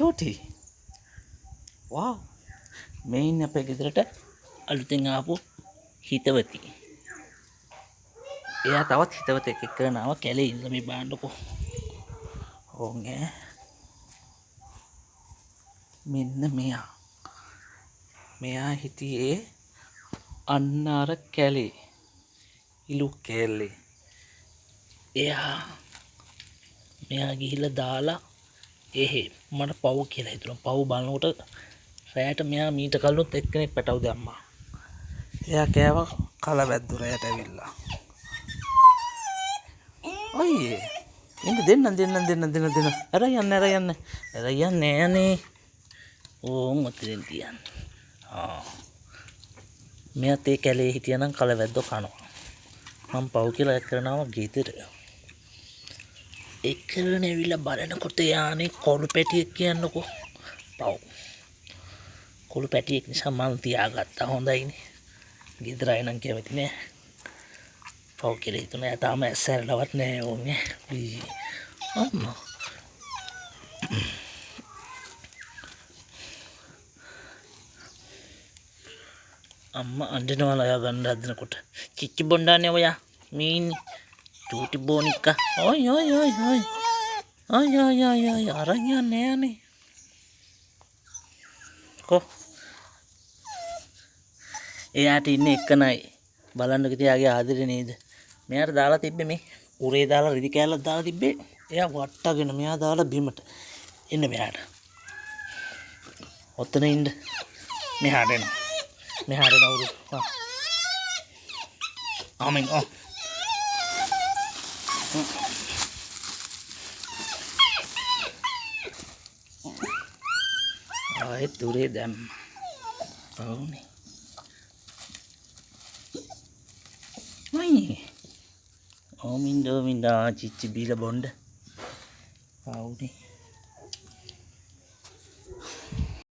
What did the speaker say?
චෝටි වව් මේ ඉන්නේ අපේ ගෙදරට අලුතෙන් ආපු හිතවති. එයා තවත් හිතවතෙක් එක්ක නාව කැලේ ඉන්න මේ බාන්නකෝ. ඕන් ඈ මෙන්න මෙයා හිටියේ අන්න අර කැලේ ඉලු කෑල්ලේ. මෙයා ගිහිල්ලා දාලා මට පව් කියලා හිතුණා. පව් බලනකොට රැයට මෙයා මීට කලිනුත් එක්කෙනෙක් පැටව දැම්මා. එයා කෑවා කලවැද්දු රැයට ඇවිල්ලා. අයියේ දෙන්න අර යන්නේ යන්නේ ඕම් ඔතෙන් තියන්න. මෙයාත් ඒ කැලේ හිටියනම් කලවැද්දෝ කනවා. මම පව් කියලා කරනවා ගෙදර. එක්කරන ඇවිල්ලා බලනකොට යානේ කොළු පැටියෙක් කියන්නකෝ. පව් කොළු පැටියෙක් නිසා මම තියාගත්තා. හොඳයිනේ. ගෙදර අය නම් කැමති නෑ. පව් කියලා හිතුණා. එයා තාම ඇස්සැරලවත් නෑ ඕන්නේ. අම්මා අඬනවා ලයා ගන්න හදනකොට. චිච්චි බොණ්ඩානේ ඔයා. මේ ඉන්නේ. චූටි බෝනික්කා. ඔයි අරන් යන්නේ යන්නේ. එයාට ඉන්නේ එක්කනයි. බලන්නක තියාගේ ආදරේ නේද? මෙයාට දාලා තිබ්බේ මේ උරේ දාලා රිදි කෑල්ලක් දාලා තිබ්බේ. එයා වට්ටගෙන මෙයා දාලා බිමට. එන්න මෙයාට. ඔතන ඉන්න. මෙහාට එන්න. උරු. ආමෙන් ආයෙත් උරේ දැම්ම. ඔව්නේ. ඕමින්දා චිච්චි බීලා බොණ්ඩ. ආවුනේ.